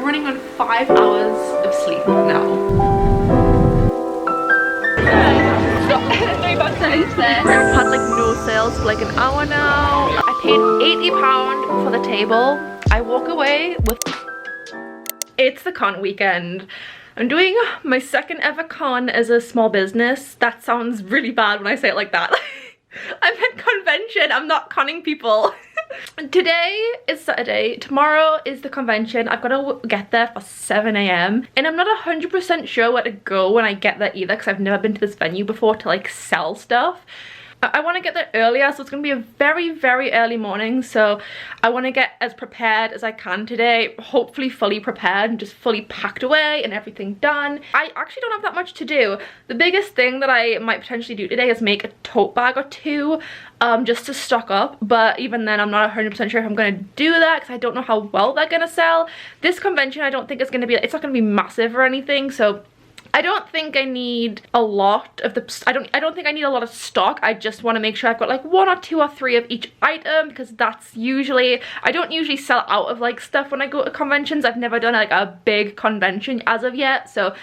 running on 5 hours of sleep now. I've had like no sales for like an hour now. I paid £80 for the table. I walk away with... It's the con weekend. I'm doing my second ever con as a small business. That sounds really bad when I say it like that. I meant convention, I'm not conning people. Today is Saturday, tomorrow is the convention. I've got to get there for 7 AM and I'm not 100% sure where to go when I get there either, because I've never been to this venue before to like sell stuff. I want to get there earlier, so it's going to be a very, very early morning, so I want to get as prepared as I can today, hopefully fully prepared and just fully packed away and everything done. I actually don't have that much to do. The biggest thing that I might potentially do today is make a tote bag or two, just to stock up, but even then I'm not 100% sure if I'm going to do that because I don't know how well they're going to sell. This convention I don't think is going to be, it's not going to be massive or anything, so I don't think I need a lot of the, I don't think I need a lot of stock. I just want to make sure I've got like 1 or 2 or 3 of each item, because that's usually, I don't usually sell out of like stuff when I go to conventions. I've never done like a big convention as of yet, so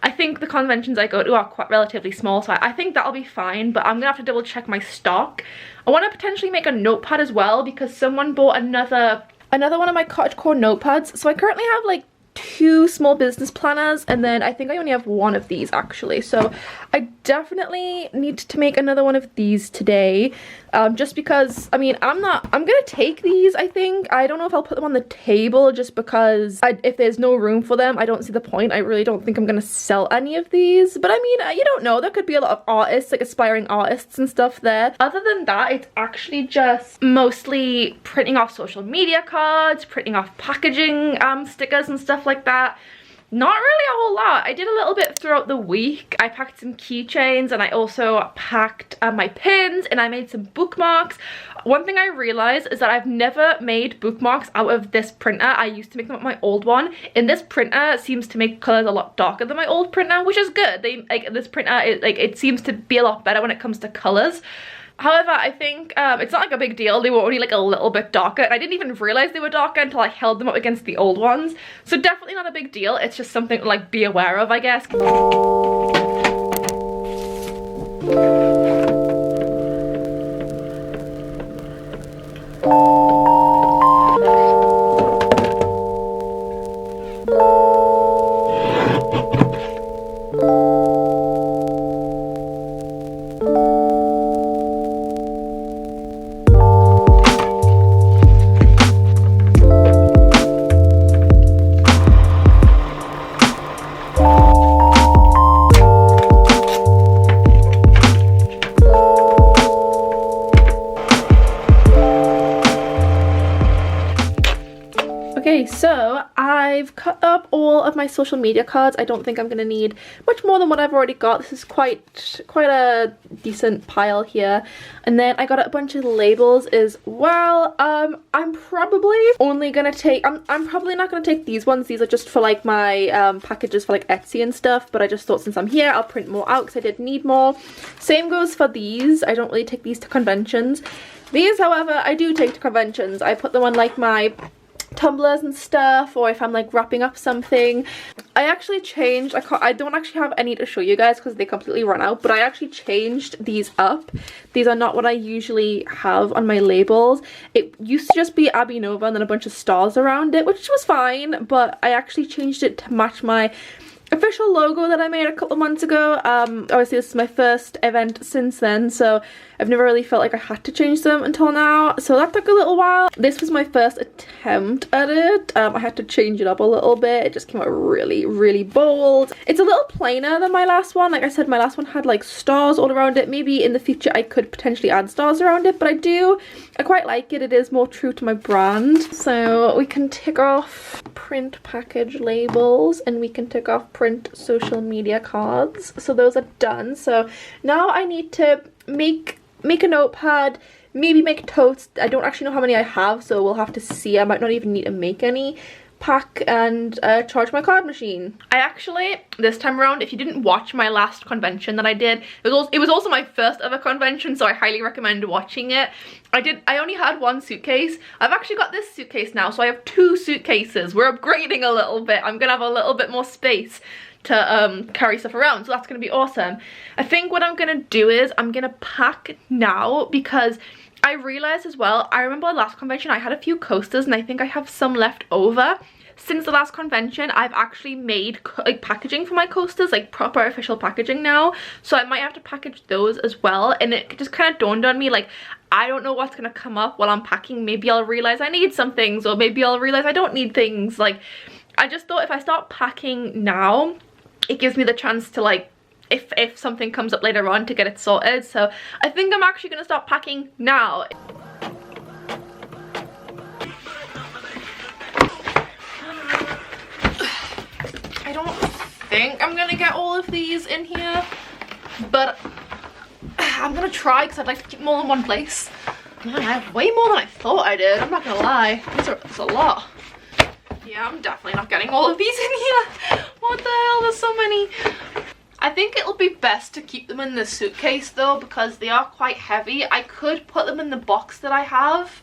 I think the conventions I go to are quite relatively small, so I think that'll be fine, but I'm gonna have to double check my stock. I want to potentially make a notepad as well, because someone bought another one of my cottagecore notepads. So I currently have like 2 small business planners, and then I think I only have 1 of these actually, so I definitely need to make another one of these today, just because, I mean, I'm gonna take these. I think I don't know if I'll put them on the table, just because if there's no room for them, I don't see the point. I really don't think I'm gonna sell any of these, but I mean, you don't know, there could be a lot of artists, like aspiring artists and stuff there. Other than that, it's actually just mostly printing off social media cards, printing off packaging stickers and stuff like that. Not really a whole lot. I did a little bit throughout the week. I packed some keychains, and I also packed my pins, and I made some bookmarks. One thing I realized is that I've never made bookmarks out of this printer. I used to make them with my old one, and this printer seems to make colors a lot darker than my old printer, which is good. This printer, it seems to be a lot better when it comes to colors. However, I think it's not like a big deal. They were only like a little bit darker, and I didn't even realize they were darker until I held them up against the old ones. So definitely not a big deal. It's just something to like be aware of, I guess. Okay, so I've cut up all of my social media cards. I don't think I'm gonna need much more than what I've already got. This is quite a decent pile here. And then I got a bunch of labels as well. I'm probably only gonna take, I'm probably not gonna take these ones. These are just for like my packages for like Etsy and stuff, but I just thought since I'm here, I'll print more out because I did need more. Same goes for these. I don't really take these to conventions. These, however, I do take to conventions. I put them on like my tumblers and stuff, or if I'm like wrapping up something. I actually changed, I don't actually have any to show you guys because they completely run out, but I actually changed these up. These are not what I usually have on my labels. It used to just be Abby Nova and then a bunch of stars around it, which was fine, but I actually changed it to match my official logo that I made a couple of months ago. Obviously this is my first event since then, so I've never really felt like I had to change them until now, so that took a little while. This was my first attempt at it. I had to change it up a little bit. It just came out really, really bold. It's a little plainer than my last one. Like I said, my last one had like stars all around it. Maybe in the future I could potentially add stars around it, but I quite like it. It is more true to my brand. So we can tick off print package labels, and we can tick off print social media cards. So those are done. So now I need to make a notepad, maybe make totes. I don't actually know how many I have, so we'll have to see. I might not even need to make any, pack and charge my card machine. I actually, this time around, if you didn't watch my last convention that I did, it was also my first ever convention, so I highly recommend watching it. I only had one suitcase. I've actually got this suitcase now, so I have 2 suitcases. We're upgrading a little bit. I'm gonna have a little bit more space to carry stuff around, so that's gonna be awesome. I think what I'm gonna do is I'm gonna pack now, because I realized as well, I remember last convention I had a few coasters and I think I have some left over. Since the last convention, I've actually made like packaging for my coasters, like proper official packaging now, so I might have to package those as well. And it just kind of dawned on me, like, I don't know what's gonna come up while I'm packing. Maybe I'll realize I need some things, or maybe I'll realize I don't need things. Like, I just thought if I start packing now, it gives me the chance to, like, if something comes up later on, to get it sorted. So I think I'm actually gonna start packing now. I don't think I'm gonna get all of these in here, but I'm gonna try, because I'd like to keep more in one place. Man, I have way more than I thought I did, I'm not gonna lie. It's a lot. Yeah, I'm definitely not getting all of these in here. What the hell, there's so many. I think it'll be best to keep them in the suitcase though, because they are quite heavy. I could put them in the box that I have,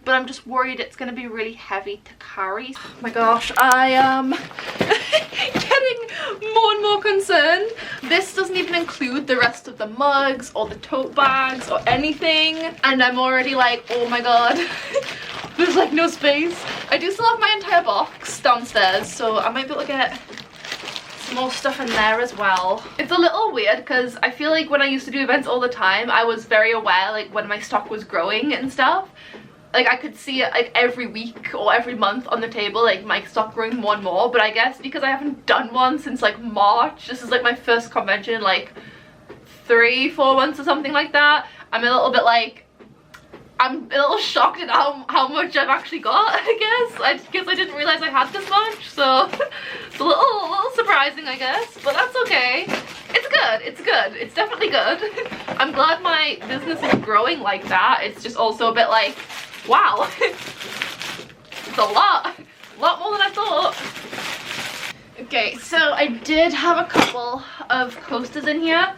but I'm just worried it's going to be really heavy to carry. Oh my gosh, I am getting more and more concerned. This doesn't even include the rest of the mugs or the tote bags or anything, and I'm already like, oh my god. There's like no space. I do still have my entire box downstairs, so I might be able to get more stuff in there as well. It's a little weird, because I feel like when I used to do events all the time, I was very aware, like, when my stock was growing and stuff. Like, I could see it like every week or every month on the table, like my stock growing more and more. But I guess because I haven't done one since like March, this is like my first convention in like 3-4 months or something like that, I'm a little bit like, I'm a little shocked at how much I've actually got, I guess. I didn't realize I had this much, so it's a little surprising, I guess, but that's okay. It's good, it's good, it's definitely good. I'm glad my business is growing like that. It's just also a bit like, wow, it's a lot more than I thought. Okay, so I did have a couple of coasters in here,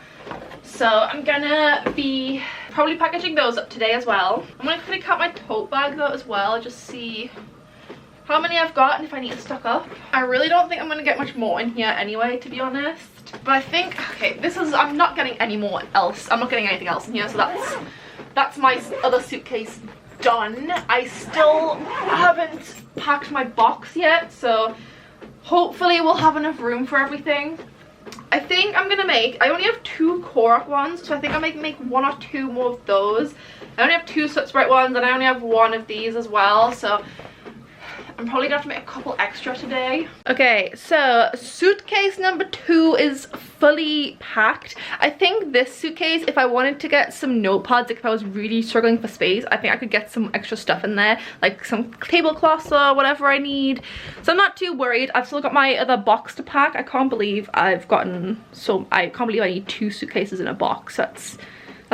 so I'm gonna be probably packaging those up today as well. I'm gonna quickly count my tote bag though as well, just see how many I've got and if I need to stock up. I really don't think I'm gonna get much more in here anyway, to be honest. But I think, okay, I'm not getting any more else. I'm not getting anything else in here, so that's my other suitcase done. I still haven't packed my box yet, so hopefully we'll have enough room for everything. I think I'm gonna make, I only have 2 Korok ones, so I think I might make 1 or 2 more of those. I only have 2 Soot Sprite ones, and I only have 1 of these as well, so I'm probably gonna have to make a couple extra today. Okay, so suitcase number 2 is fully packed. I think this suitcase, if I wanted to get some notepads, like if I was really struggling for space, I think I could get some extra stuff in there, like some tablecloths or whatever I need. So I'm not too worried. I've still got my other box to pack. I can't believe I need 2 suitcases in a box. That's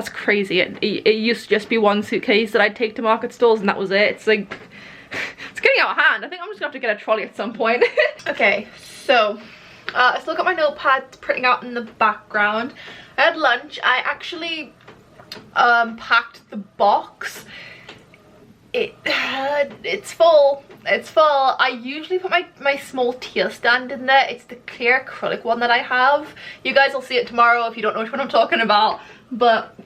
crazy. It used to just be 1 suitcase that I'd take to market stalls, and that was it. It's like, it's getting out of hand. I think I'm just gonna have to get a trolley at some point. Okay, so I still got my notepads printing out in the background. I had lunch. I actually packed the box. It's full. It's full. I usually put my small tier stand in there. It's the clear acrylic one that I have. You guys will see it tomorrow if you don't know which one I'm talking about. But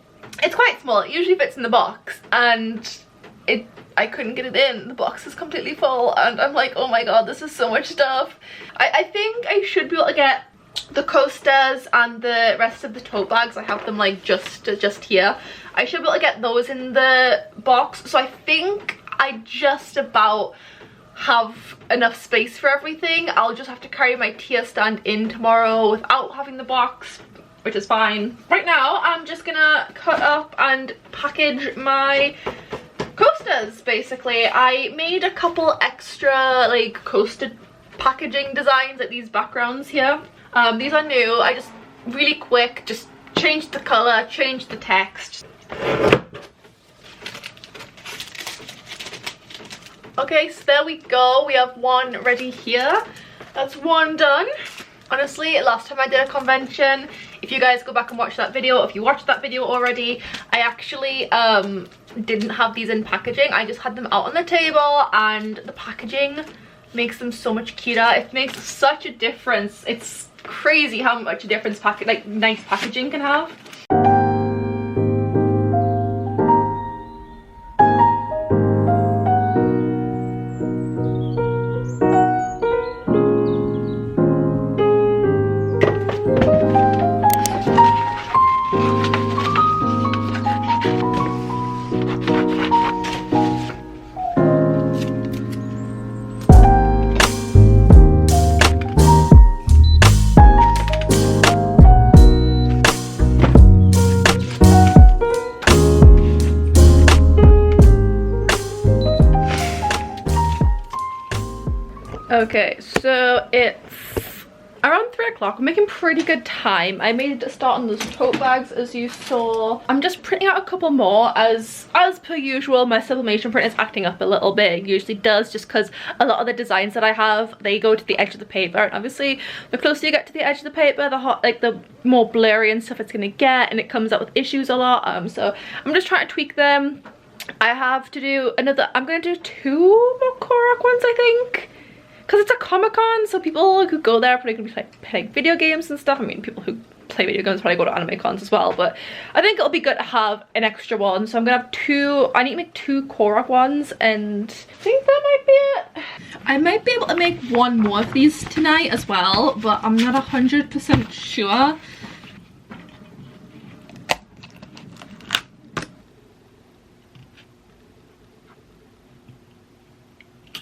it's quite small. It usually fits in the box, and I couldn't get it in. The box is completely full, and I'm like, oh my god, this is so much stuff. I think I should be able to get the coasters and the rest of the tote bags. I have them like just here. I should be able to get those in the box, so I think I just about have enough space for everything. I'll just have to carry my tier stand in tomorrow without having the box, which is fine. Right now, I'm just gonna cut up and package my coasters. Basically, I made a couple extra like coaster packaging designs, like these backgrounds here. These are new. I just really quick just changed the color, changed the text. Okay, so there we go. We have one ready here. That's one done. Honestly, last time I did a convention, if you guys go back and watch that video, if you watched that video already, I actually didn't have these in packaging. I just had them out on the table, and the packaging makes them so much cuter. It makes such a difference. It's crazy how much a difference nice packaging can have. Okay, so it's around 3 o'clock. I'm making pretty good time. I made a start on those tote bags, as you saw. I'm just printing out a couple more. As per usual, my sublimation print is acting up a little bit. It usually does, just because a lot of the designs that I have, they go to the edge of the paper, and obviously the closer you get to the edge of the paper, the more blurry and stuff it's gonna get, and it comes out with issues a lot. So I'm just trying to tweak them. I have to do another, I'm gonna do 2 more Korak ones, I think, because it's a Comic-Con, so people who go there are probably gonna be like playing video games and stuff. I mean, people who play video games probably go to anime cons as well, but I think it'll be good to have an extra one. So I'm gonna have 2, I need to make 2 Korak ones, and I think that might be it. I might be able to make 1 more of these tonight as well, but I'm not 100% sure.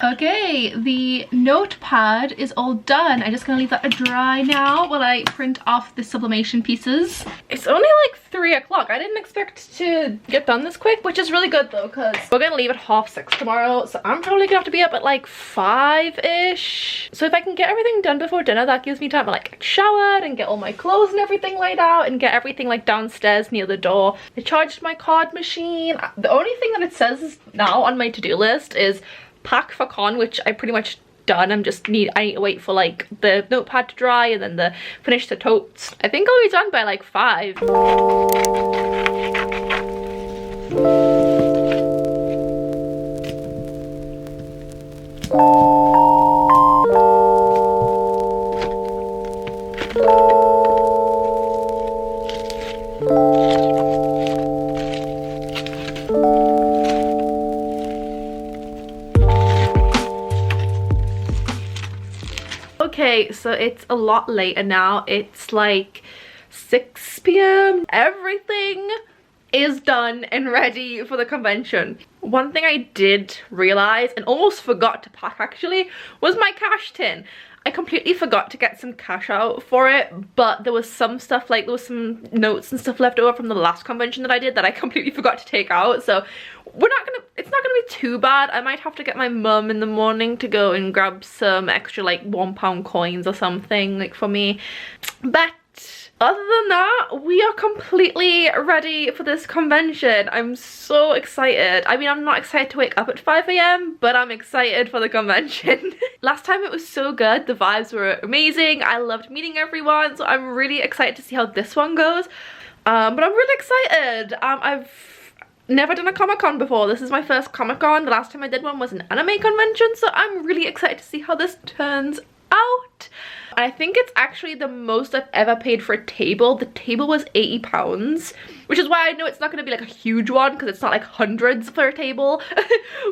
Okay, the notepad is all done. I'm just gonna leave that to dry now while I print off the sublimation pieces. It's only like 3 o'clock. I didn't expect to get done this quick, which is really good though, because we're gonna leave at 6:30 tomorrow, so I'm probably gonna have to be up at like 5-ish. So if I can get everything done before dinner, that gives me time to like get showered and get all my clothes and everything laid out and get everything like downstairs near the door. I charged my card machine. The only thing that it says now on my to-do list is pack for con, which I pretty much done. I need to wait for like the notepad to dry and then finish the totes. I think I'll be done by like 5. Okay, so it's a lot later now. It's like 6 p.m. Everything is done and ready for the convention. One thing I did realize and almost forgot to pack actually was my cash tin. I completely forgot to get some cash out for it, but there was some stuff, like there was some notes and stuff left over from the last convention that I did that I completely forgot to take out. So it's not gonna be too bad. I might have to get my mum in the morning to go and grab some extra like £1 coins or something like for me. But other than that, we are completely ready for this convention. I'm so excited. I mean, I'm not excited to wake up at 5 a.m, but I'm excited for the convention. Last time it was so good. The vibes were amazing. I loved meeting everyone, so I'm really excited to see how this one goes. But I'm really excited. I've never done a Comic-Con before. This is my first Comic-Con. The last time I did one was an anime convention, so I'm really excited to see how this turns out. I think it's actually the most I've ever paid for a table. The table was £80, which is why I know it's not going to be like a huge one because it's not like hundreds for a table.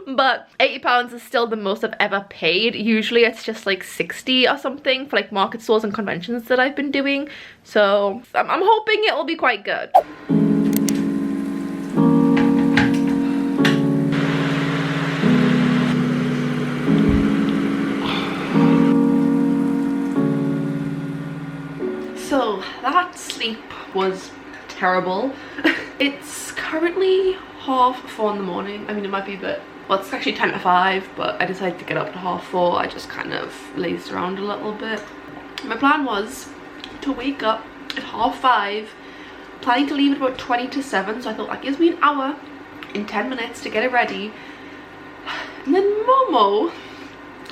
But £80 is still the most I've ever paid. Usually it's just like 60 or something for like market stores and conventions that I've been doing. So I'm hoping it will be quite good. So that sleep was terrible. It's currently 4:30 in the morning. I mean, it might be a bit, well, it's actually 10 to 5, but I decided to get up at 4:30. I just kind of lazed around a little bit. My plan was to wake up at 5:30, planning to leave at about 20 to 7, so I thought that gives me an hour and 10 minutes to get it ready. And then Momo,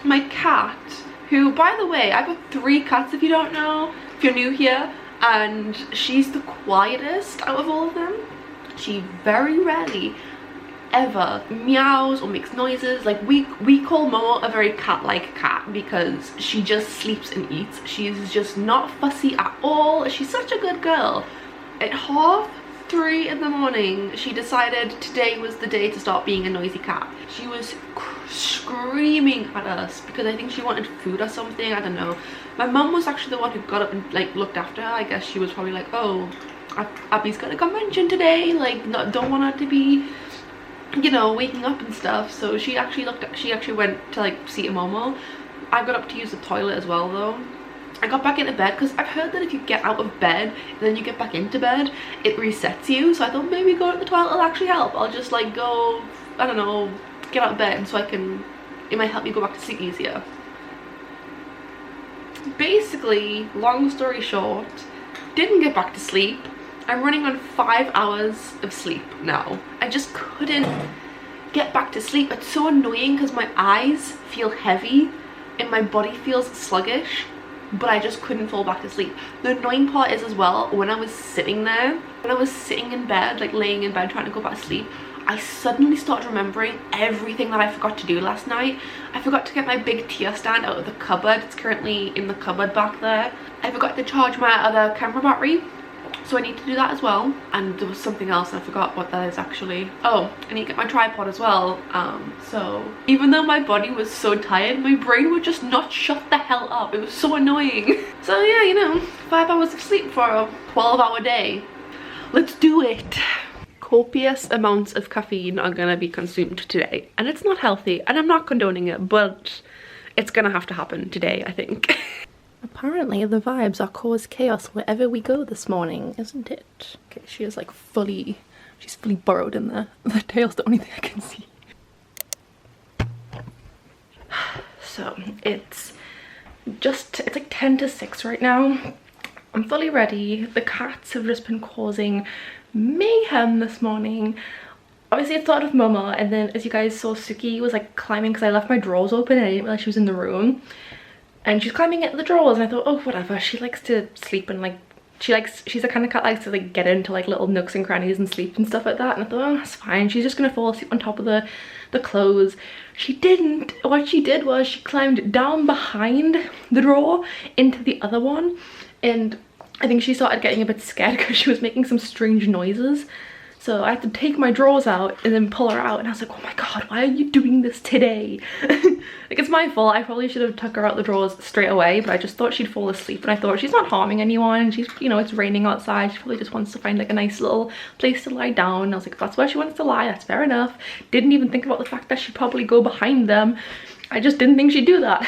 my cat, who, by the way, I've got 3 cats if you don't know, if you're new here, and she's the quietest out of all of them. She very rarely ever meows or makes noises. Like we call Momo a very cat-like cat because she just sleeps and eats. She's just not fussy at all. She's such a good girl. At 3:30 in the morning, she decided today was the day to start being a noisy cat. She was screaming at us because I think she wanted food or something, I don't know. My mum was actually the one who got up and like looked after her. I guess she was probably like, oh, Abby's got a convention today, like don't want her to be, you know, waking up and stuff. So she actually went to like see Momo. I got up to use the toilet as well though. I got back into bed because I've heard that if you get out of bed and then you get back into bed, it resets you. So I thought maybe going to the toilet will actually help. I'll just like go, I don't know, get out of bed so it might help me go back to sleep easier. Basically, long story short, didn't get back to sleep. I'm running on 5 hours of sleep now. I just couldn't get back to sleep. It's so annoying because my eyes feel heavy and my body feels sluggish, but I just couldn't fall back to sleep. The annoying part is as well, when I was sitting in bed, like laying in bed trying to go back to sleep, I suddenly started remembering everything that I forgot to do last night. I forgot to get my big tier stand out of the cupboard. It's currently in the cupboard back there. I forgot to charge my other camera battery, so I need to do that as well. And there was something else and I forgot what that is actually. Oh, I need to get my tripod as well. So even though my body was so tired, my brain would just not shut the hell up. It was so annoying. So yeah, you know, 5 hours of sleep for a 12-hour day. Let's do it. Copious amounts of caffeine are gonna be consumed today, and it's not healthy, and I'm not condoning it, but it's gonna have to happen today, I think. Apparently the vibes are cause chaos wherever we go this morning, isn't it? Okay, she is like she's fully burrowed in there. The tail's the only thing I can see. So it's like 10 to 6 right now. I'm fully ready. The cats have just been causing mayhem this morning. Obviously it started with Momo, and then as you guys saw, Suki was like climbing because I left my drawers open and I didn't realize she was in the room. And she's climbing at the drawers and I thought, oh whatever, she likes to sleep and like she's the kind of cat that likes to like get into like little nooks and crannies and sleep and stuff like that. And I thought, oh, that's fine, she's just gonna fall asleep on top of the clothes. She didn't. What she did was she climbed down behind the drawer into the other one, and I think she started getting a bit scared because she was making some strange noises. So I had to take my drawers out and then pull her out, and I was like, oh my god, why are you doing this today? Like, it's my fault. I probably should have took her out the drawers straight away, but I just thought she'd fall asleep, and I thought she's not harming anyone. She's, you know, it's raining outside. She probably just wants to find like a nice little place to lie down. And I was like, if that's where she wants to lie, that's fair enough. Didn't even think about the fact that she'd probably go behind them. I just didn't think she'd do that.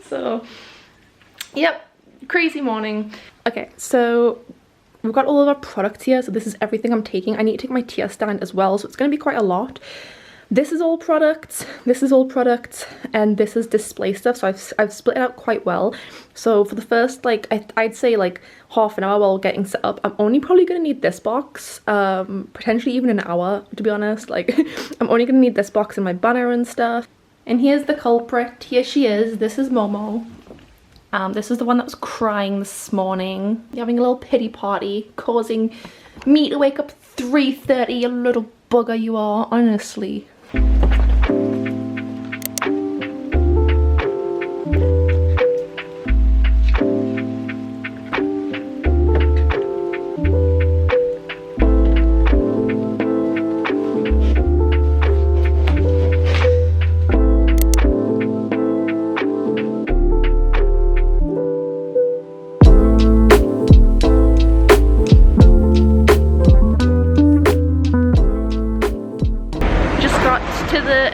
So, yep, crazy morning. Okay, so we've got all of our products here. So this is everything I'm taking. I need to take my tier stand as well, so it's going to be quite a lot. This is all products, this is all products, and this is display stuff. So I've split it out quite well. So for the first, like, I'd say like half an hour while getting set up, I'm only probably going to need this box, potentially even an hour, to be honest. Like, I'm only going to need this box and my banner and stuff. And here's the culprit. Here she is. This is Momo. This is the one that was crying this morning, having a little pity party, causing me to wake up 3:30, you little bugger you are, honestly.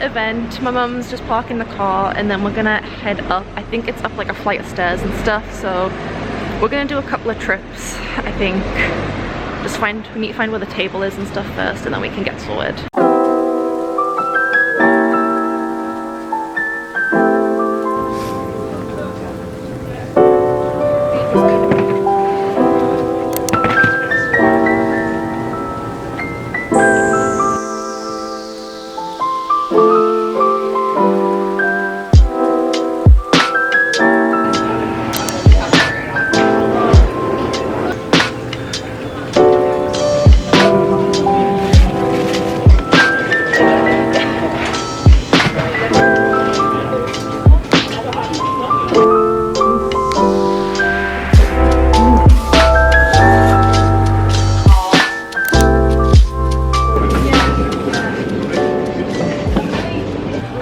Event. My mum's just parking the car, and then we're gonna head up. I think it's up like a flight of stairs and stuff, so we're gonna do a couple of trips. I think we need to find where the table is and stuff first, and then we can get sorted.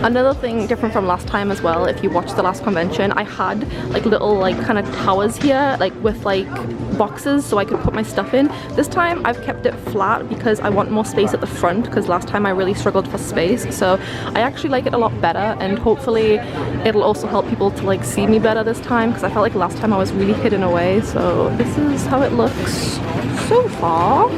Another thing different from last time as well, if you watched the last convention, I had like little like kind of towers here, like with like boxes so I could put my stuff in. This time I've kept it flat because I want more space at the front, because last time I really struggled for space. So I actually like it a lot better, and hopefully it'll also help people to like see me better this time, because I felt like last time I was really hidden away. So this is how it looks so far.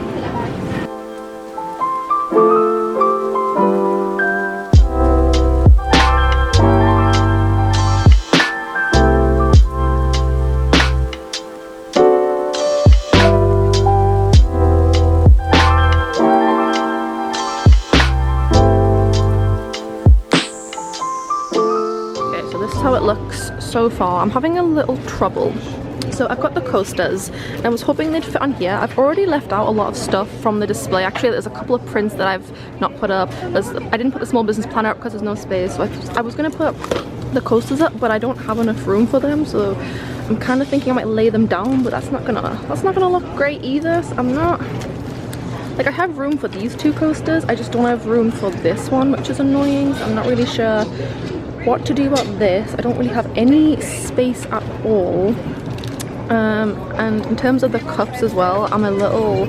How it looks so far. I'm having a little trouble. So I've got the coasters and I was hoping they'd fit on here. I've already left out a lot of stuff from the display. Actually, there's a couple of prints that I've not put up. I didn't put the small business planner up because there's no space. So I was going to put the coasters up, but I don't have enough room for them. So I'm kind of thinking I might lay them down, but that's not gonna look great either. So I'm not, like, I have room for these two coasters. I just don't have room for this one, which is annoying. So I'm not really sure what to do about this. I don't really have any space at all. And in terms of the cups as well, I'm a little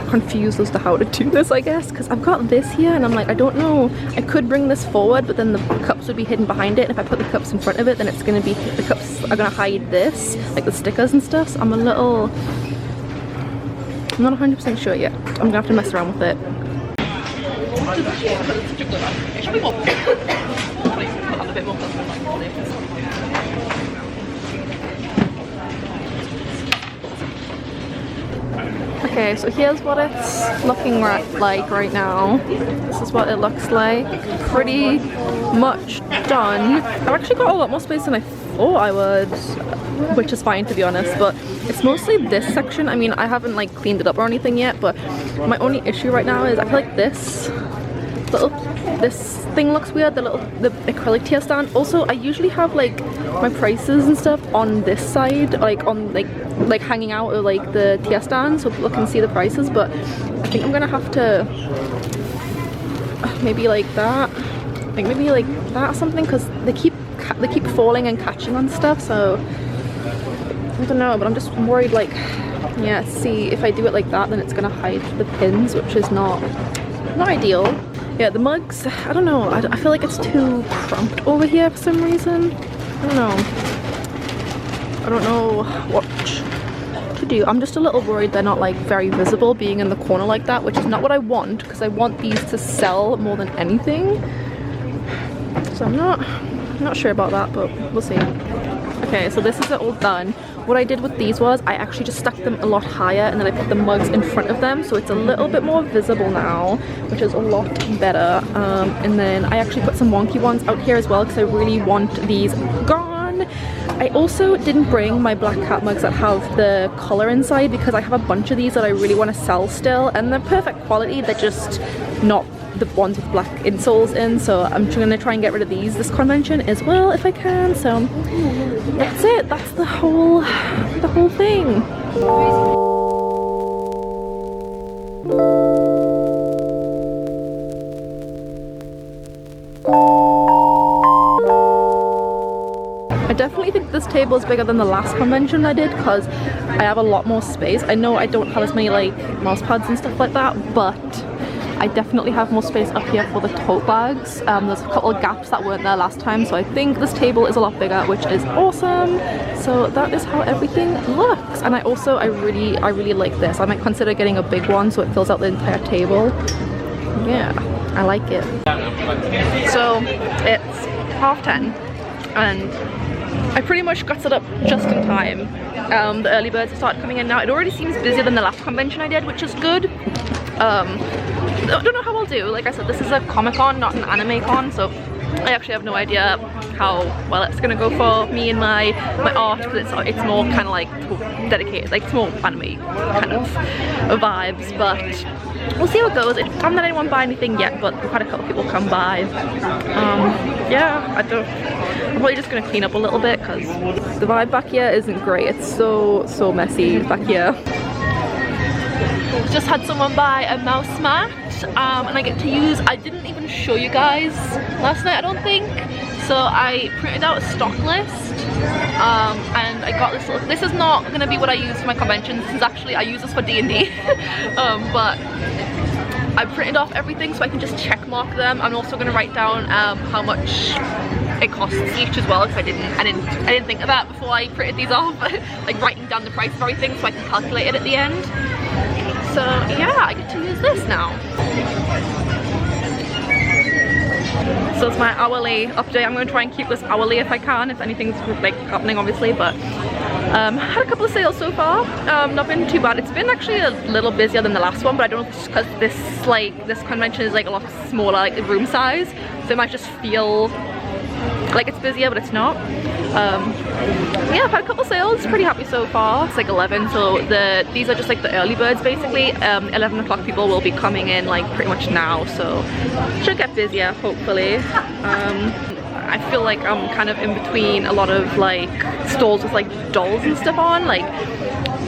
confused as to how to do this, I guess, because I've got this here and I'm like, I don't know, I could bring this forward, but then the cups would be hidden behind it, and if I put the cups in front of it, then it's going to be, the cups are going to hide this, like the stickers and stuff. So I'm not 100% sure yet. I'm going to have to mess around with it. Okay, so here's what it's looking like right now. This is what it looks like. Pretty much done. I've actually got a lot more space than I thought I would, which is fine to be honest, but it's mostly this section. I mean, I haven't like cleaned it up or anything yet, but my only issue right now is I feel like this thing looks weird, the acrylic tier stand. Also, I usually have like my prices and stuff on this side, like on like hanging out or like the tier stand, so people can see the prices, but I think I'm gonna have to maybe like that, like maybe like that or something, because they keep falling and catching on stuff. So I don't know, but I'm just worried, like, yeah, see, if I do it like that, then it's gonna hide the pins, which is not ideal. Yeah, the mugs, I don't know, I feel like it's too cramped over here for some reason. I don't know what to do. I'm just a little worried they're not like very visible being in the corner like that, which is not what I want, because I want these to sell more than anything. So I'm not sure about that, but we'll see. Okay, so this is it all done. What I did with these was I actually just stuck them a lot higher, and then I put the mugs in front of them, so it's a little bit more visible now, which is a lot better. And then I actually put some wonky ones out here as well, because I really want these gone. I also didn't bring my black cat mugs that have the color inside, because I have a bunch of these that I really want to sell still, and they're perfect quality, they're just not the ones with black insoles in, so I'm gonna try and get rid of these this convention as well if I can. So that's it, that's the whole thing. I definitely think this table is bigger than the last convention I did, because I have a lot more space. I know I don't have as many like mouse pads and stuff like that, but I definitely have more space up here for the tote bags. There's a couple of gaps that weren't there last time, so I think this table is a lot bigger, which is awesome. So that is how everything looks. And I really like this. I might consider getting a big one so it fills out the entire table. Yeah, I like it. So it's 10:30 and I pretty much got set up just in time. The early birds have started coming in now. It already seems busier than the last convention I did, which is good. I don't know how I'll do. Like I said, this is a Comic-Con, not an anime con, so I actually have no idea how well it's gonna go for me and my art, because it's more kind of like dedicated, like it's more anime kind of vibes, but we'll see how it goes. I haven't had anyone buy anything yet, but we've had a couple people come by. Yeah, I'm probably just gonna clean up a little bit, because the vibe back here isn't great. It's so messy back here. Just had someone buy a mouse mat. and I get to use, I didn't even show you guys last night, I don't think. So I printed out a stock list, and I got this little, this is not going to be what I use for my conventions. This is actually, I use this for D&D, but I printed off everything so I can just check mark them. I'm also going to write down how much it costs each as well, because I didn't think of that before I printed these off. Like writing down the price of everything so I can calculate it at the end. So yeah, I get to use this now. So it's my hourly update. I'm going to try and keep this hourly if I can, if anything's like happening obviously, but had a couple of sales so far. Not been too bad. It's been actually a little busier than the last one, but I don't know if it's because this convention is like a lot smaller, like the room size, so it might just feel like it's busier, but it's not. Yeah, I've had a couple sales, pretty happy so far. It's like 11, so these are just like the early birds basically. 11 o'clock people will be coming in like pretty much now, so should get busier hopefully. I feel like I'm kind of in between a lot of like stalls with like dolls and stuff on, like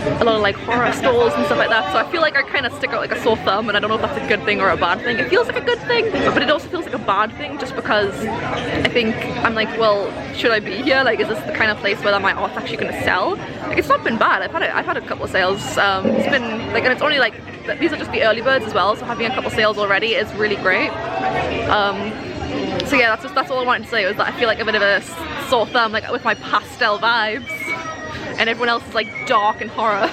a lot of like horror stalls and stuff like that, so I feel like I kind of stick out like a sore thumb, and I don't know if that's a good thing or a bad thing. It feels like a good thing, but it also feels like a bad thing, just because I think I'm like, well, should I be here? Like, is this the kind of place where my art's actually going to sell? Like, it's not been bad. I've had a couple of sales. It's been like, and it's only like, these are just the early birds as well, so having a couple sales already is really great. So yeah, that's all I wanted to say, was that I feel like a bit of a sore thumb, like with my pastel vibes, and everyone else is like dark and horror.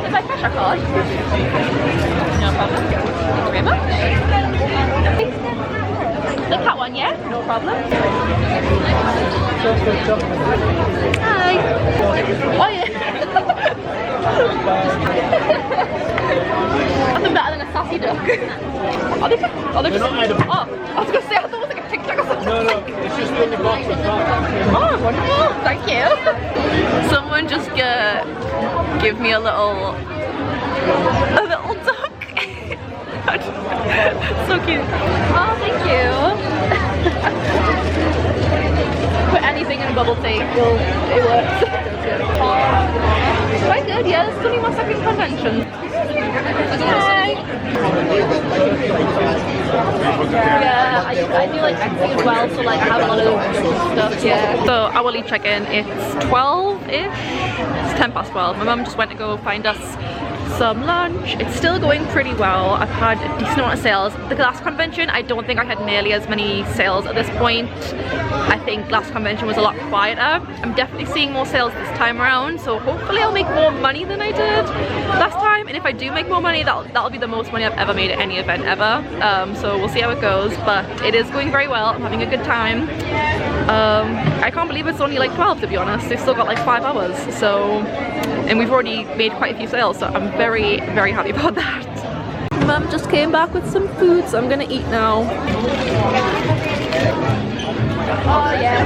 My pressure card. No problem. Thank you very much. The cat one, yeah? No problem. Hi. Oh yeah. Nothing better than a sassy duck. Are they just, oh, I was gonna say, I thought it was like a TikTok or something. No, it's just in the box of that. Oh, wonderful. Thank you. Someone just give me a little duck. So cute. Oh, thank you. Put anything in a bubble tape, it works. Quite good, yeah. This is only my second convention. Hi. Yeah, I do like Etsy as well, so like I have a lot of stuff, yeah. So hourly check-in, it's 12-ish. It's 10 past 12. My mum just went to go find us some lunch. It's still going pretty well. I've had a decent amount of sales. The last convention, I don't think I had nearly as many sales at this point. I think last convention was a lot quieter. I'm definitely seeing more sales this time around, so hopefully I'll make more money than I did last time, and if I do make more money, that'll be the most money I've ever made at any event ever. So we'll see how it goes, but it is going very well. I'm having a good time. I can't believe it's only like 12, to be honest. They've still got like 5 hours, so, and we've already made quite a few sales, so I'm very, very happy about that. Mum just came back with some food, so I'm gonna eat now. Oh yeah.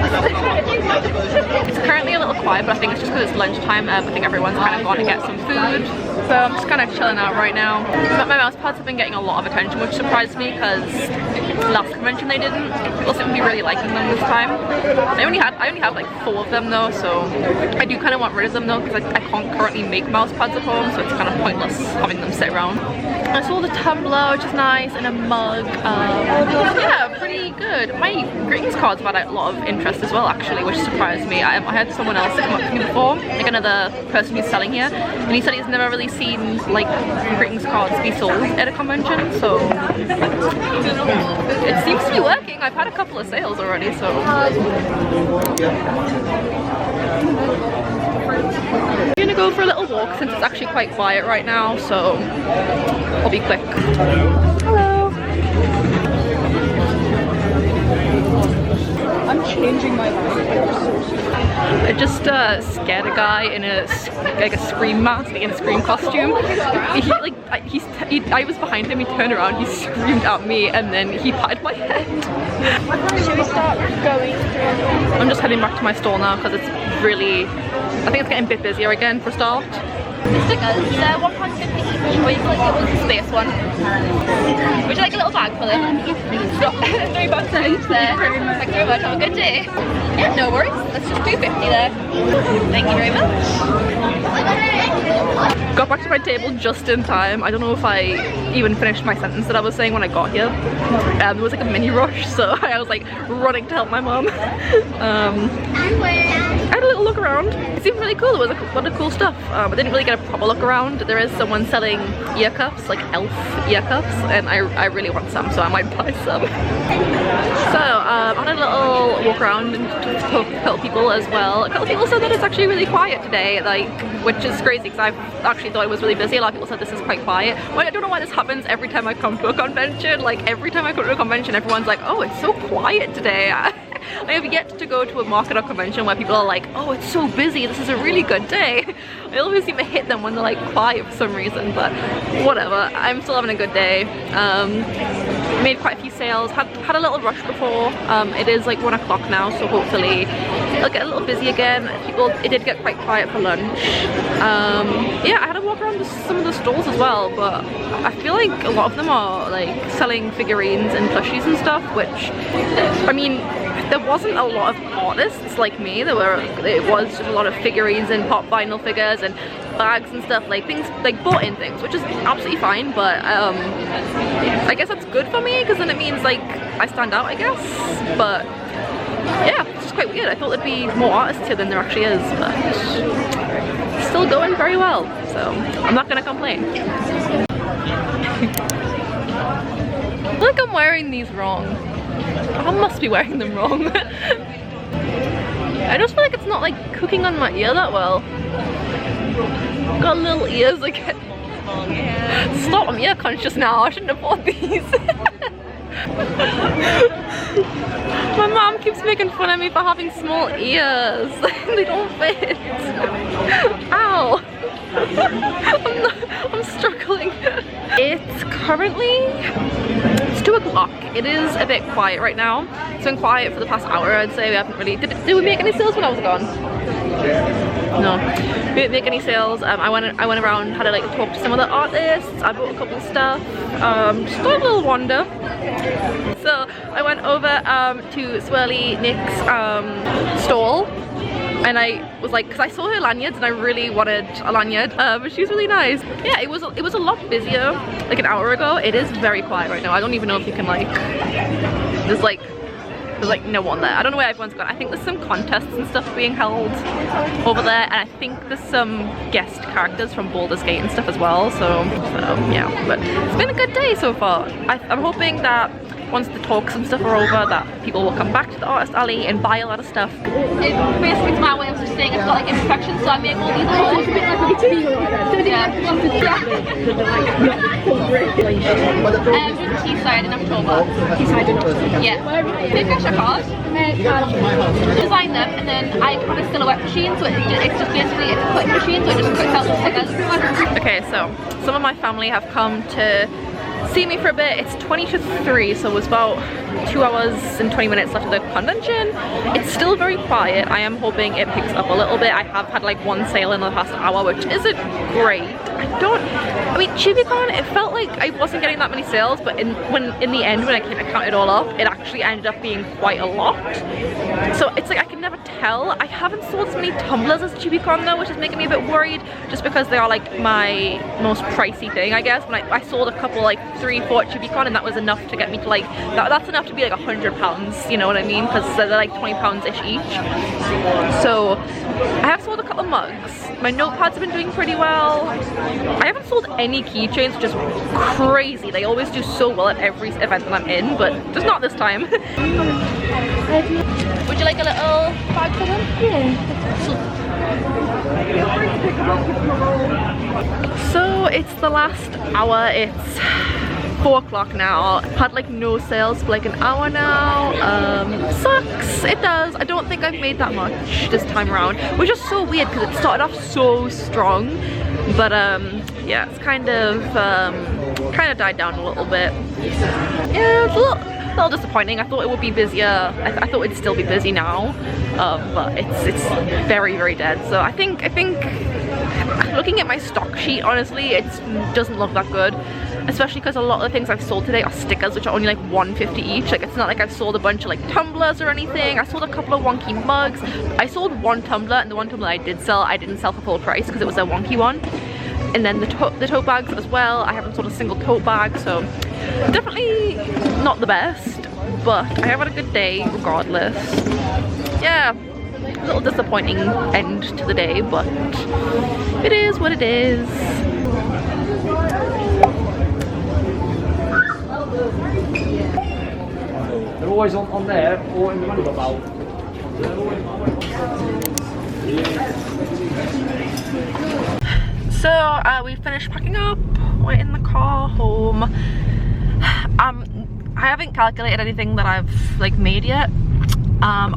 It's currently a little quiet, but I think it's just because it's lunchtime. I think everyone's kind of gone to get some food. So I'm just kind of chilling out right now. My mouse pads have been getting a lot of attention, which surprised me because last convention they didn't. People seem to be really liking them this time. I only have like 4 of them though, so I do kind of want rid of them though, because I can't currently make mouse pads at home, so it's kind of pointless having them sit around. I saw the tumbler, which is nice, and a mug. Yeah, pretty good. My greetings cards have had a lot of interest as well, actually, which surprised me. I had someone else come up to me before, like another person who's selling here, and he said he's never really seen like greetings cards be sold at a convention, so it seems to be working. I've had a couple of sales already, so. I'm gonna go for a little walk since it's actually quite quiet right now, so I'll be quick. Hello. I'm changing my mind. I just scared a guy in a scream mask, like in a scream costume. I was behind him, he turned around, he screamed at me, and then he patted my head. Should we start going through? I'm just heading back to my stall now because it's really, I think it's getting a bit busier again for a start. The stickers, they're £1.50 each, or you can get one space one. Would you like a little bag for them? £3 each there. Thank you very much, have a good day. Yeah, no worries, that's just £2.50 there. Thank you very much. Got back to my table just in time. I don't know if I even finished my sentence that I was saying when I got here. There was like a mini rush, so I was like running to help my mom. I had a little look around. It seemed really cool. There was a lot of cool stuff. I didn't really get a proper look around. There is someone selling ear cuffs, like elf ear cuffs, and I really want some, so I might buy some. So I had a little walk around and to help people as well. A couple of people said that it's actually really quiet today, like, which is crazy because I actually thought it was really busy. A lot of people said this is quite quiet. Well, I don't know why this happens every time I come to a convention. Like every time I come to a convention, everyone's like, oh, it's so quiet today. I have yet to go to a market or convention where people are like, oh, it's so busy, this is a really good day. I always seem to hit them when they're like quiet for some reason, but whatever. I'm still having a good day. Made quite a few sales, had a little rush before. It is like 1 o'clock now, so hopefully it'll get a little busy again. It did get quite quiet for lunch. Yeah, I had to walk around some of the stalls as well, but I feel like a lot of them are like selling figurines and plushies and stuff, which, I mean, there wasn't a lot of artists like me. It was just a lot of figurines and pop vinyl figures and bags and stuff, like things, like bought in things, which is absolutely fine, but I guess that's good for me because then it means like I stand out, I guess. But yeah, it's just quite weird. I thought there'd be more artists here than there actually is, but it's still going very well, so I'm not gonna complain. I feel like I'm wearing these wrong. I must be wearing them wrong. I just feel like it's not like cooking on my ear that well. Got little ears again. Stop, I'm ear conscious now. I shouldn't have bought these. My mom keeps making fun of me for having small ears. They don't fit. Ow. I'm struggling. It's currently 2 o'clock. It is a bit quiet right now. It's been quiet for the past hour, I'd say. We haven't really... Did we make any sales when I was gone? No. We didn't make any sales. I went around, had to like talk to some of the artists. I bought a couple of stuff. Just got a little wander. So I went over to Swirly Nick's stall. And I was like, because I saw her lanyards and I really wanted a lanyard. But she's really nice. Yeah, it was a lot busier like an hour ago. It is very quiet right now. I don't even know if you can like, there's like no one there. I don't know where everyone's gone. I think there's some contests and stuff being held over there, and I think there's some guest characters from Baldur's Gate and stuff as well. So yeah, but it's been a good day so far. I'm hoping that once the talks and stuff are over, that people will come back to the artist alley and buy a lot of stuff. It basically is my way of just saying I've got like imperfections, so I make all these all. Teesside in October. Teesside in October. Yeah. Maybe I should card. Design them, and then I have a silhouette machine, so it's just basically a cut machine, so it just cuts out the figures. Okay, so some of my family have come to see me for a bit. It's 20 to 3, so it was about 2 hours and 20 minutes left of the convention. It's still very quiet. I am hoping it picks up a little bit. I have had like 1 sale in the past hour, which isn't great. I mean, ChibiCon, it felt like I wasn't getting that many sales, but in the end, when I counted it all up, it actually ended up being quite a lot. So it's like I can never tell. I haven't sold as many tumblers as ChibiCon though, which is making me a bit worried, just because they are like my most pricey thing, I guess. When I sold a couple, like 3-4 at ChibiCon, and that was enough to get me to like, that's enough to be like £100, you know what I mean? Because they're like £20-ish each. So I have sold a couple of mugs. My notepads have been doing pretty well. I haven't sold any keychains, which is crazy. They always do so well at every event that I'm in, but just not this time. Would you like a little bag for them? Yeah. So it's the last hour. It's 4 o'clock now. Had like no sales for like an hour now. Sucks. It does. I don't think I've made that much this time around, which is so weird because it started off so strong. But yeah, it's kind of died down a little bit. Yeah, it's a little disappointing. I thought it would be busier. I thought it'd still be busy now, but it's very, very dead. So I think looking at my stock sheet, honestly, it doesn't look that good. Especially because a lot of the things I've sold today are stickers, which are only like $1.50 each. Like, it's not like I've sold a bunch of like tumblers or anything. I sold a couple of wonky mugs. I sold one tumbler, and the one tumbler I didn't sell for full price because it was a wonky one. And then the tote bags as well. I haven't sold a single tote bag, so definitely not the best. But I have had a good day regardless. Yeah, a little disappointing end to the day, but it is what it is. They're always on there or in the roundabout. So we finished packing up. We're in the car home. I haven't calculated anything that I've like made yet. I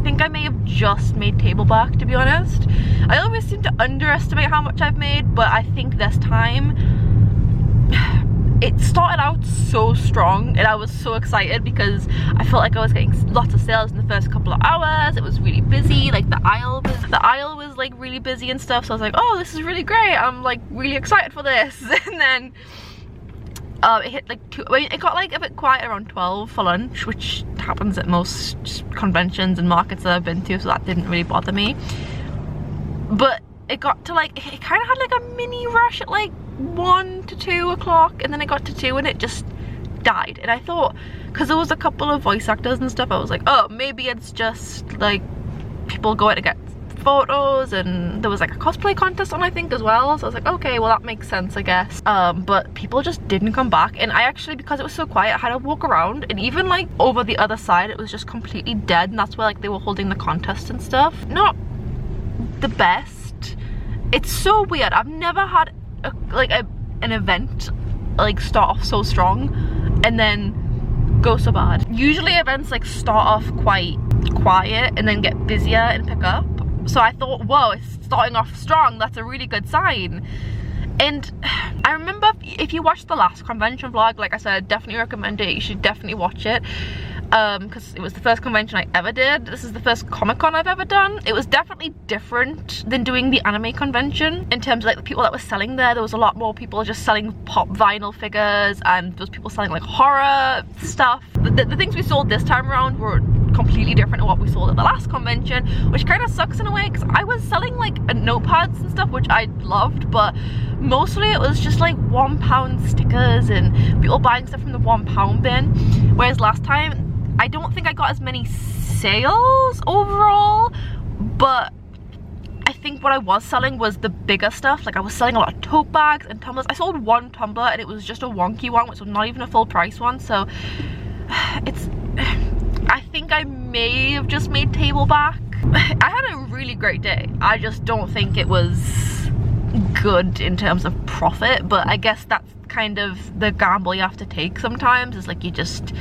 think I may have just made table back, to be honest. I always seem to underestimate how much I've made, but I think this time it started out so strong and I was so excited because I felt like I was getting lots of sales in the first couple of hours. It was really busy, like the aisle was like really busy and stuff, so I was like, oh, this is really great, I'm like really excited for this. And then it hit like it got like a bit quiet around 12 for lunch, which happens at most conventions and markets that I've been to, so that didn't really bother me. But it got to like, it kind of had like a mini rush at like 1 to 2 o'clock, and then it got to 2 and it just died. And I thought, because there was a couple of voice actors and stuff, I was like, oh, maybe it's just like people going to get photos, and there was like a cosplay contest on, I think, as well. So I was like, okay, well that makes sense, I guess. But people just didn't come back, and I actually, because it was so quiet, I had to walk around, and even like over the other side it was just completely dead, and that's where like they were holding the contest and stuff. Not the best. It's so weird. I've never had an event like start off so strong and then go so bad. Usually events like start off quite quiet and then get busier and pick up. So I thought, whoa, it's starting off strong, that's a really good sign. And I remember, if you watched the last convention vlog, like I said, I definitely recommend it. You should definitely watch it. Because it was the first convention I ever did. This is the first Comic-Con I've ever done. It was definitely different than doing the anime convention in terms of like the people that were selling there. There was a lot more people just selling pop vinyl figures, and there was people selling like horror stuff. The things we sold this time around were completely different to what we sold at the last convention, which kind of sucks in a way, because I was selling like notepads and stuff, which I loved, but mostly it was just like £1 stickers and people buying stuff from the £1 bin. Whereas last time, I don't think I got as many sales overall, but I think what I was selling was the bigger stuff. Like I was selling a lot of tote bags and tumblers. I sold one tumbler and it was just a wonky one, which was not even a full price one, so it's, I think I may have just made table back. I had a really great day. I just don't think it was good in terms of profit, but I guess that's kind of the gamble you have to take sometimes. Is like you just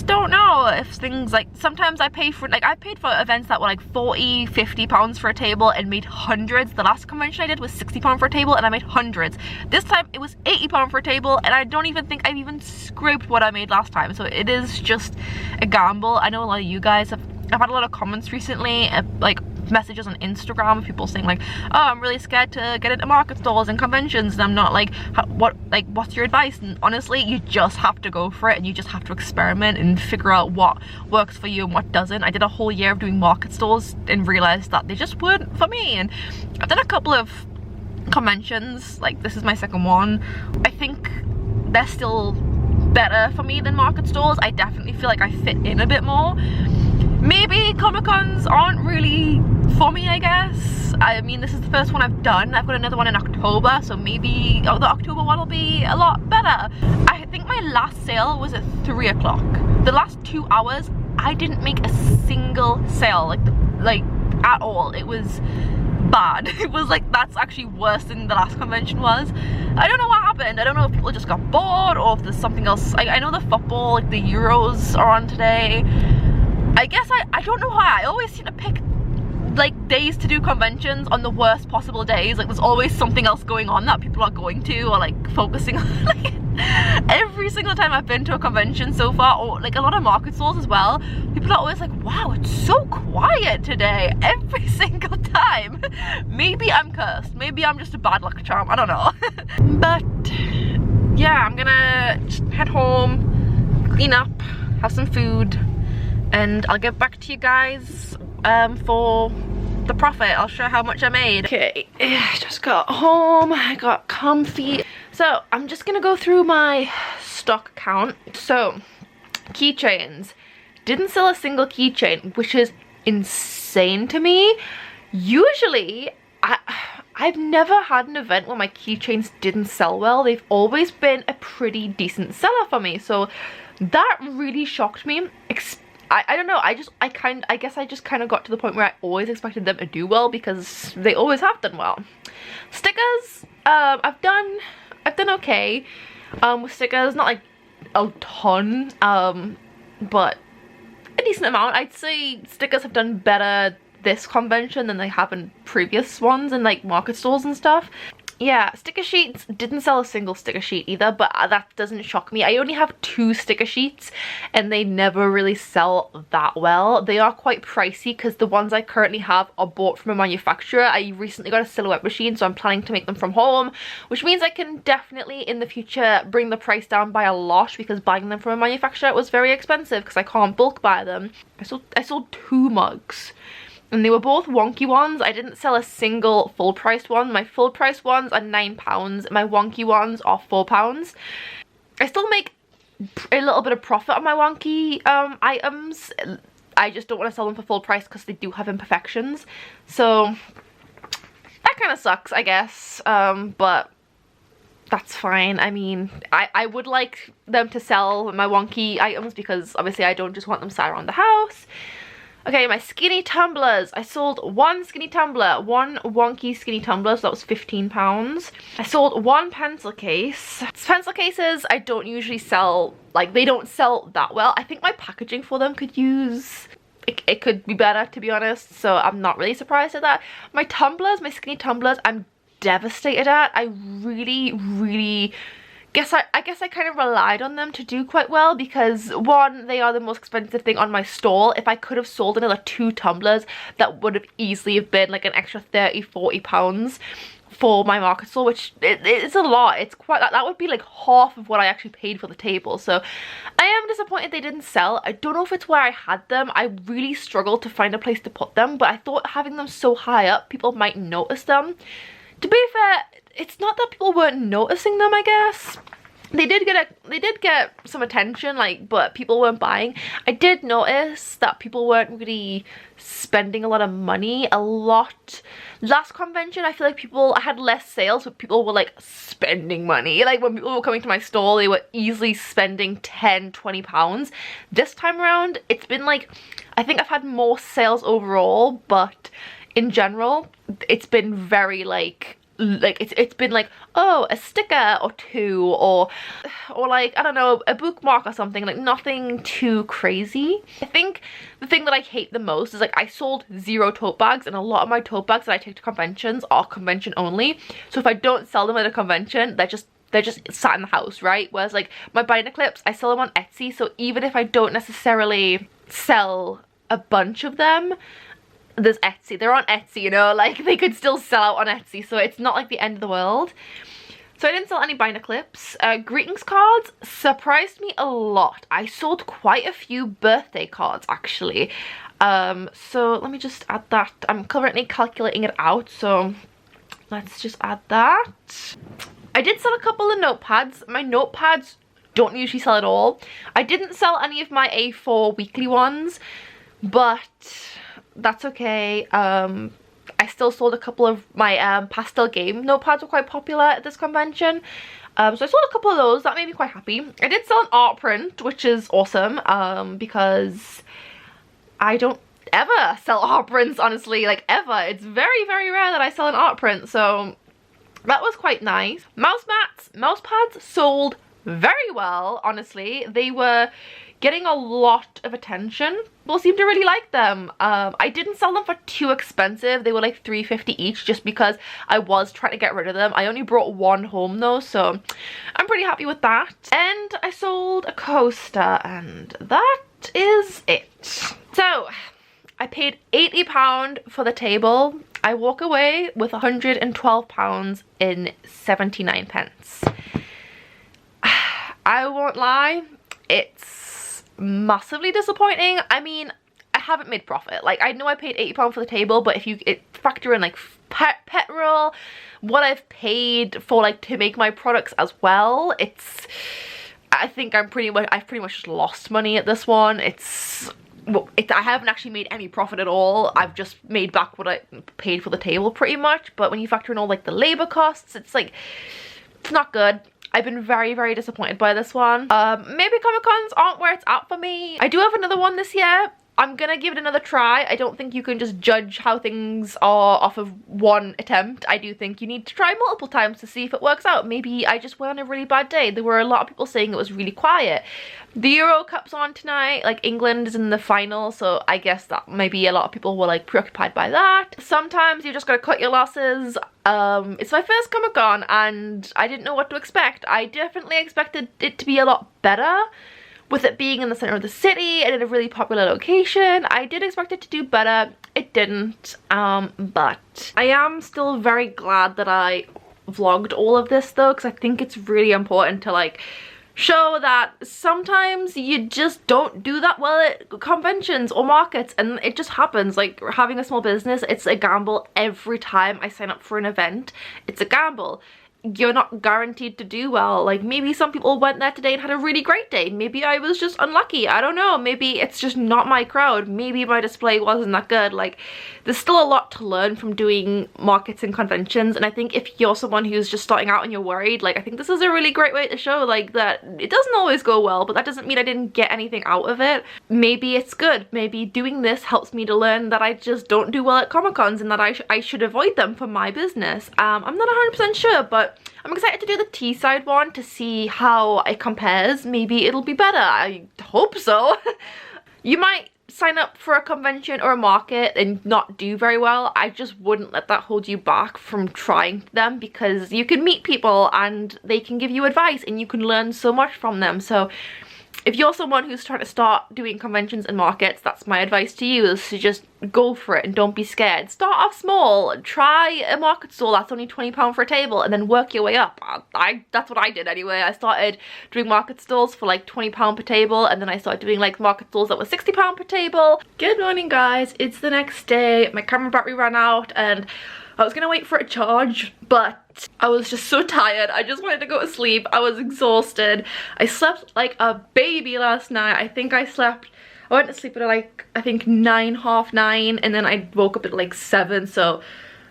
don't know if things, like sometimes I paid for events that were like 40, 50 pounds for a table and made hundreds. The last convention I did was 60 pounds for a table and I made hundreds. This time it was 80 pounds for a table and I don't even think I've even scraped what I made last time. So it is just a gamble. I know a lot of you guys have, I've had a lot of comments recently, like messages on Instagram of people saying like, oh, I'm really scared to get into market stalls and conventions, and I'm not like, what's your advice? And honestly, you just have to go for it, and you just have to experiment and figure out what works for you and what doesn't. I did a whole year of doing market stalls and realized that they just weren't for me, and I've done a couple of conventions, like this is my second one. I think they're still better for me than market stalls. I definitely feel like I fit in a bit more. Maybe Comic-Cons aren't really for me, I guess. I mean, this is the first one I've done. I've got another one in October, so maybe the October one will be a lot better. I think my last sale was at 3 o'clock. The last 2 hours, I didn't make a single sale, like at all. It was bad. It was like, that's actually worse than the last convention was. I don't know what happened. I don't know if people just got bored or if there's something else. I know the football, like the Euros are on today. I guess I don't know why. I always seem to pick like days to do conventions on the worst possible days. Like there's always something else going on that people are going to or like focusing on. Like every single time I've been to a convention so far, or like a lot of market stalls as well, people are always like, wow, it's so quiet today, every single time. Maybe I'm cursed. Maybe I'm just a bad luck charm. I don't know. But yeah, I'm gonna just head home, clean up, have some food, and I'll get back to you guys for the profit. I'll show how much I made. Okay, just got home, I got comfy. So I'm just gonna go through my stock count. So keychains, didn't sell a single keychain, which is insane to me. Usually I've never had an event where my keychains didn't sell well. They've always been a pretty decent seller for me, so that really shocked me. I don't know, I guess I just kind of got to the point where I always expected them to do well because they always have done well. Stickers, I've done okay with stickers, not like a ton, but a decent amount. I'd say stickers have done better this convention than they have in previous ones in like market stores and stuff. Yeah, sticker sheets, didn't sell a single sticker sheet either, but that doesn't shock me. I only have 2 sticker sheets and they never really sell that well. They are quite pricey because the ones I currently have are bought from a manufacturer. I recently got a silhouette machine, so I'm planning to make them from home, which means I can definitely in the future bring the price down by a lot because buying them from a manufacturer was very expensive because I can't bulk buy them. I sold 2 mugs. And they were both wonky ones. I didn't sell a single full priced one. My full priced ones are £9. My wonky ones are £4. I still make a little bit of profit on my wonky items. I just don't want to sell them for full price because they do have imperfections. So that kind of sucks, I guess. But that's fine. I mean, I would like them to sell my wonky items because obviously I don't just want them sat around the house. Okay, my skinny tumblers. I sold 1 skinny tumbler, 1 wonky skinny tumbler, so that was £15. I sold 1 pencil case. Pencil cases I don't usually sell, like they don't sell that well. I think my packaging for them could use, it could be better to be honest, so I'm not really surprised at that. My tumblers, my skinny tumblers, I'm devastated at. I really I guess I kind of relied on them to do quite well because 1, they are the most expensive thing on my stall. If I could have sold another 2 tumblers, that would have easily have been like an extra £30–40 for my market stall, which it's a lot. It's quite, that would be like half of what I actually paid for the table. So I am disappointed they didn't sell. I don't know if it's where I had them. I really struggled to find a place to put them, but I thought having them so high up, people might notice them. To be fair, it's not that people weren't noticing them, I guess. They did get some attention, like, but people weren't buying. I did notice that people weren't really spending a lot of money. Last convention, I feel like I had less sales, but people were like spending money. Like when people were coming to my stall, they were easily spending £10–20. This time around, it's been like, I think I've had more sales overall, but in general, it's been very like it's been like, oh, a sticker or 2 or like, I don't know, a bookmark or something, like nothing too crazy. I think the thing that I hate the most is like I sold 0 tote bags, and a lot of my tote bags that I take to conventions are convention only. So if I don't sell them at a convention, they're just sat in the house, right? Whereas like my binder clips, I sell them on Etsy, so even if I don't necessarily sell a bunch of them, there's Etsy. They're on Etsy, you know, like they could still sell out on Etsy, so it's not like the end of the world. So I didn't sell any binder clips. Greetings cards surprised me a lot. I sold quite a few birthday cards actually. So let me just add that. I'm currently calculating it out, so let's just add that. I did sell a couple of notepads. My notepads don't usually sell at all. I didn't sell any of my A4 weekly ones, but that's okay. I still sold a couple of my pastel game notepads were quite popular at this convention. So I sold a couple of those. That made me quite happy. I did sell an art print, which is awesome, because I don't ever sell art prints, honestly, like ever. It's very rare that I sell an art print, so that was quite nice. Mouse pads sold very well, honestly. They were getting a lot of attention. People seem to really like them. I didn't sell them for too expensive. They were like $3.50 each just because I was trying to get rid of them. I only brought 1 home though, so I'm pretty happy with that. And I sold a coaster, and that is it. So I paid £80 for the table. I walk away with £112 and 79 pence. I won't lie, it's massively disappointing. I mean, I haven't made profit. Like, I know I paid £80 for the table, but if you factor in like petrol, what I've paid for like to make my products as well, I think I've pretty much just lost money at this one. I haven't actually made any profit at all. I've just made back what I paid for the table pretty much, but when you factor in all like the labor costs, it's not good. I've been very, very disappointed by this one. Maybe Comic-Cons aren't where it's at for me. I do have another one this year. I'm gonna give it another try. I don't think you can just judge how things are off of one attempt. I do think you need to try multiple times to see if it works out. Maybe I just went on a really bad day. There were a lot of people saying it was really quiet. The Euro Cup's on tonight. Like, England is in the final, so I guess that maybe a lot of people were like preoccupied by that. Sometimes you just gotta cut your losses. It's my first Comic-Con and I didn't know what to expect. I definitely expected it to be a lot better. With it being in the center of the city and in a really popular location, I did expect it to do better. It didn't, but I am still very glad that I vlogged all of this though, because I think it's really important to like show that sometimes you just don't do that well at conventions or markets, and it just happens. Like, having a small business, it's a gamble every time I sign up for an event. It's a gamble. You're not guaranteed to do well. Like, maybe some people went there today and had a really great day. Maybe I was just unlucky. I don't know. Maybe it's just not my crowd. Maybe my display wasn't that good. Like, there's still a lot to learn from doing markets and conventions, and I think if you're someone who's just starting out and you're worried, like, I think this is a really great way to show like that it doesn't always go well, but that doesn't mean I didn't get anything out of it. Maybe it's good. Maybe doing this helps me to learn that I just don't do well at Comic-Cons and that I should avoid them for my business. I'm not 100% sure, but I'm excited to do the Teesside one to see how it compares. Maybe it'll be better. I hope so. You might sign up for a convention or a market and not do very well. I just wouldn't let that hold you back from trying them, because you can meet people and they can give you advice and you can learn so much from them. So if you're someone who's trying to start doing conventions and markets, that's my advice to you, is to just go for it and don't be scared. Start off small. Try a market stall that's only £20 for a table and then work your way up. That's what I did anyway. I started doing market stalls for like £20 per table, and then I started doing like market stalls that were £60 per table. Good morning, guys. It's the next day. My camera battery ran out and I was gonna wait for it to charge, but I was just so tired. I just wanted to go to sleep. I was exhausted. I slept like a baby last night. I went to sleep at like, I think 9, half 9, and then I woke up at like 7, so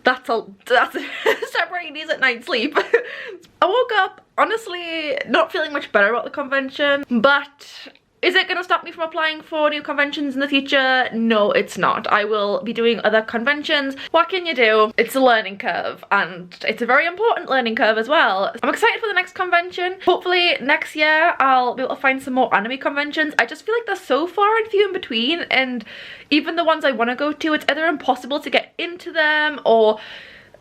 that's separating these at night sleep. I woke up, honestly, not feeling much better about the convention, but is it gonna stop me from applying for new conventions in the future? No, it's not. I will be doing other conventions. What can you do? It's a learning curve, and it's a very important learning curve as well. I'm excited for the next convention. Hopefully next year I'll be able to find some more anime conventions. I just feel like they're so far and few in between, and even the ones I want to go to, it's either impossible to get into them or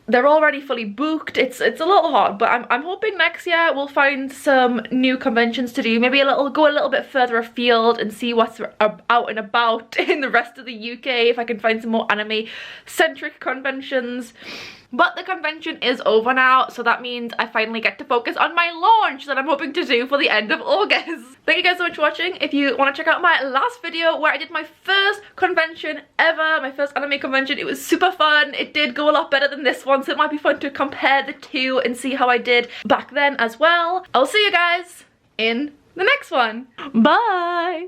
they're already fully booked. It's a little hard, but I'm hoping next year we'll find some new conventions to do. Maybe go a little bit further afield and see what's out and about in the rest of the UK, if I can find some more anime centric conventions. But the convention is over now, so that means I finally get to focus on my launch that I'm hoping to do for the end of August. Thank you guys so much for watching. If you want to check out my last video where I did my first convention ever, my first anime convention, it was super fun. It did go a lot better than this one, so it might be fun to compare the two and see how I did back then as well. I'll see you guys in the next one. Bye!